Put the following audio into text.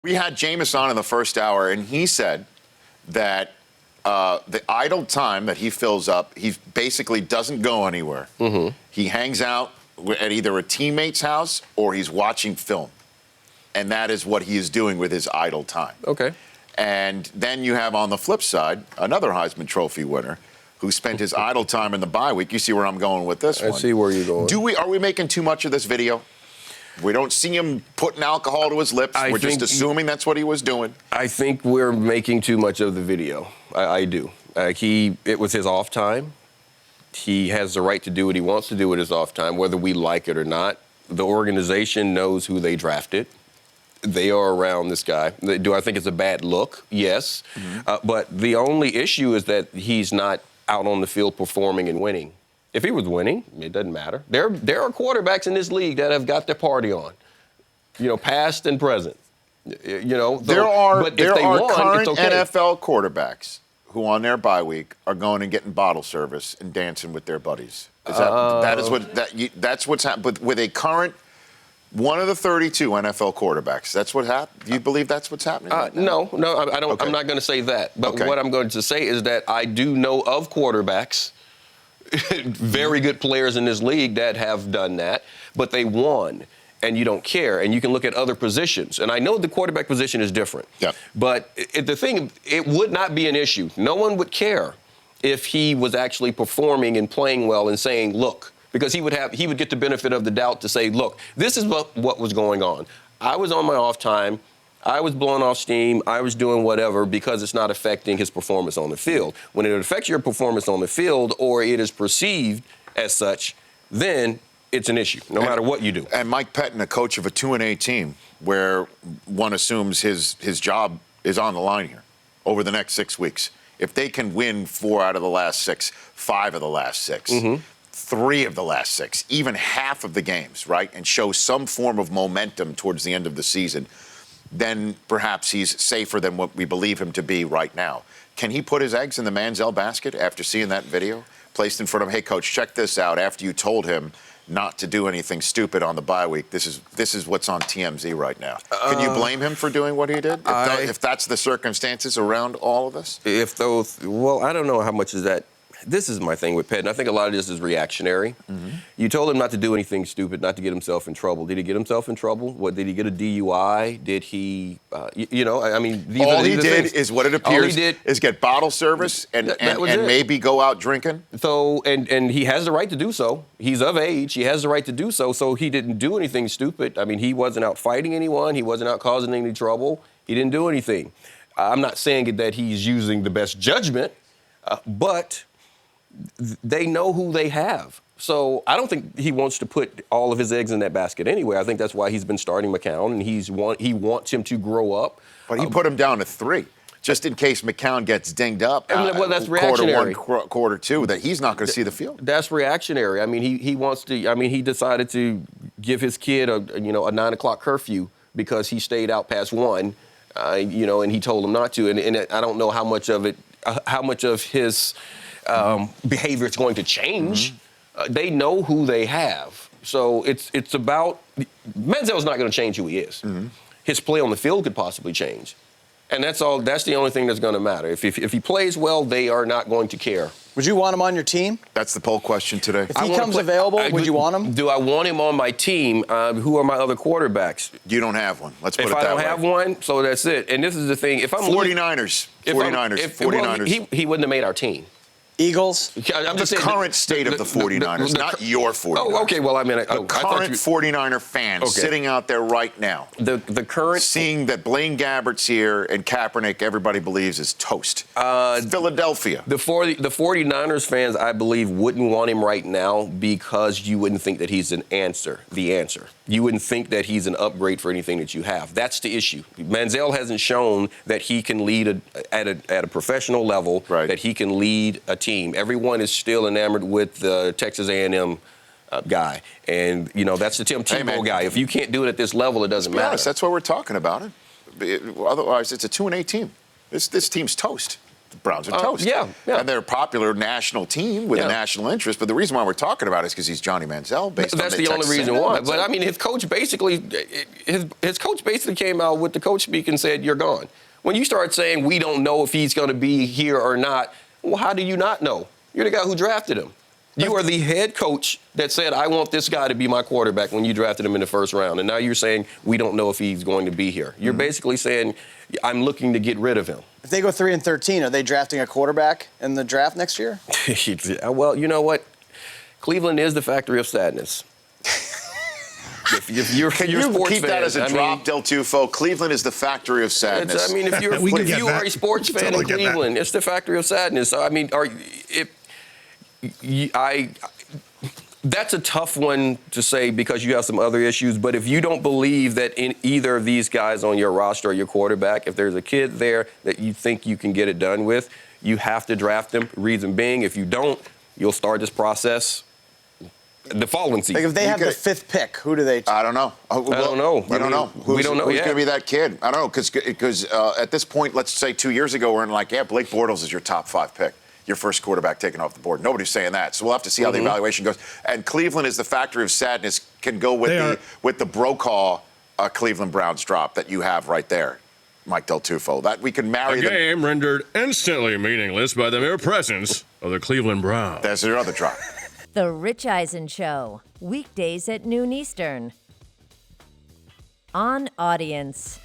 We had Jameis on in the first hour, and he said that the idle time that he fills up, he basically doesn't go anywhere. Mm-hmm. He hangs out at either a teammate's house or he's watching film. And that is what he is doing with his idle time. Okay. And then you have on the flip side another Heisman Trophy winner who spent his idle time in the bye week. You see where I'm going with this one. I see where you're going. Are we making too much of this video? We don't see him putting alcohol to his lips. We're just assuming that's what he was doing. I think we're making too much of the video. I do. It was his off time. He has the right to do what he wants to do with his off time, whether we like it or not. The organization knows who they drafted. They are around this guy. Do I think it's a bad look? Yes. Mm-hmm. But the only issue is that he's not out on the field performing and winning. If he was winning, it doesn't matter. There are quarterbacks in this league that have got their party on, past and present. There are current okay. NFL quarterbacks who on their bye week are going and getting bottle service and dancing with their buddies. That's what's happened with a current one of the 32 NFL quarterbacks. That's what happened. Do you believe that's what's happening right now? No, I don't. Okay. I'm not going to say that. But what I'm going to say is that I do know of quarterbacks, very good players in this league that have done that, but they won, and you don't care. And you can look at other positions. And I know the quarterback position is different. Yeah. But it would not be an issue. No one would care if he was actually performing and playing well and saying, look, because he would get the benefit of the doubt to say, look, this is what was going on. I was on my off time. I was blowing off steam. I was doing whatever because it's not affecting his performance on the field. When it affects your performance on the field or it is perceived as such, then it's an issue, no matter what you do. And Mike Pettin, a coach of a 2-8 team, where one assumes his job is on the line here over the next 6 weeks. If they can win 4 out of the last 6, 5 of the last 6, 3 of the last 6, even half of the games, right, and show some form of momentum towards the end of the season, then perhaps he's safer than what we believe him to be right now. Can he put his eggs in the Manziel basket after seeing that video placed in front of him? Hey, coach, check this out. After you told him not to do anything stupid on the bye week, this is what's on TMZ right now. Can you blame him for doing what he did? If that's the circumstances around all of this? I don't know how much is that. This is my thing with Pettin. I think a lot of this is reactionary. Mm-hmm. You told him not to do anything stupid, not to get himself in trouble. Did he get himself in trouble? What, did he get a DUI? Did he, all he did is what it appears is get bottle service and maybe go out drinking. So, and he has the right to do so. He's of age. He has the right to do so. So he didn't do anything stupid. I mean, he wasn't out fighting anyone. He wasn't out causing any trouble. He didn't do anything. I'm not saying that he's using the best judgment, but they know who they have. So I don't think he wants to put all of his eggs in that basket anyway. I think that's why he's been starting McCown, and he wants him to grow up. But he put him down to 3, just in case McCown gets dinged up. Well, that's reactionary. Quarter 1, quarter 2, that he's not going to see the field. That's reactionary. I mean, he wants to. I mean, he decided to give his kid a 9 o'clock curfew because he stayed out past 1, and he told him not to. And I don't know how much of his behavior is going to change. Mm-hmm. They know who they have. So it's about Manziel's not going to change who he is. Mm-hmm. His play on the field could possibly change. And that's all. That's the only thing that's going to matter. If he plays well, they are not going to care. Would you want him on your team? That's the poll question today. If he comes available, would you want him? Do I want him on my team? Who are my other quarterbacks? You don't have one. Let's put it that way. If I don't have one, so that's it. And this is the thing. If I'm 49ers. He wouldn't have made our team. Eagles? I'm just the current state of the 49ers, not your 49ers. Oh, okay. Well, I mean, the current 49er fans sitting out there right now. The current. Seeing that Blaine Gabbert's here and Kaepernick, everybody believes, is toast. Philadelphia. The 49ers fans, I believe, wouldn't want him right now because you wouldn't think that he's the answer. You wouldn't think that he's an upgrade for anything that you have. That's the issue. Manziel hasn't shown that he can lead at a professional level, right, that he can lead a team. Everyone is still enamored with the Texas A&M guy. And, that's the Tim Tebow guy. If you can't do it at this level, it doesn't matter. Yes, that's what we're talking about. Otherwise, it's a 2-8 team. This team's toast. the Browns are toast. Yeah. And they're a popular national team with a national interest. But the reason why we're talking about it is because he's Johnny Manziel. That's the only reason why. But I mean, his coach basically came out with the coach speak and said, "You're gone." When you start saying we don't know if he's going to be here or not, well, how do you not know? You're the guy who drafted him. You are the head coach that said, I want this guy to be my quarterback when you drafted him in the first round. And now you're saying, we don't know if he's going to be here. You're basically saying, I'm looking to get rid of him. If they go 3-13, are they drafting a quarterback in the draft next year? Well, you know what? Cleveland is the factory of sadness. If you're Can you sports keep that as a drop, Del Tufo? Cleveland is the factory of sadness. I mean, if you are a sports fan in Cleveland, it's the factory of sadness. I mean, that's a tough one to say because you have some other issues. But if you don't believe that in either of these guys on your roster or your quarterback, if there's a kid there that you think you can get it done with, you have to draft them. Reason being, if you don't, you'll start this process the following season. Like if they have the 5th pick, who do they take? I don't know. I don't know. We don't know. We don't know who's yet. going to be that kid? I don't know because at this point, let's say 2 years ago, we're like, Blake Bortles is your top 5 pick. Your first quarterback taken off the board. Nobody's saying that. So we'll have to see how the evaluation goes. And Cleveland is the factory of sadness. Can go with the Brokaw Cleveland Browns drop that you have right there, Mike Del Tufo. That we can marry the game rendered instantly meaningless by the mere presence of the Cleveland Browns. There's your other drop. The Rich Eisen Show, weekdays at noon Eastern. On Audience.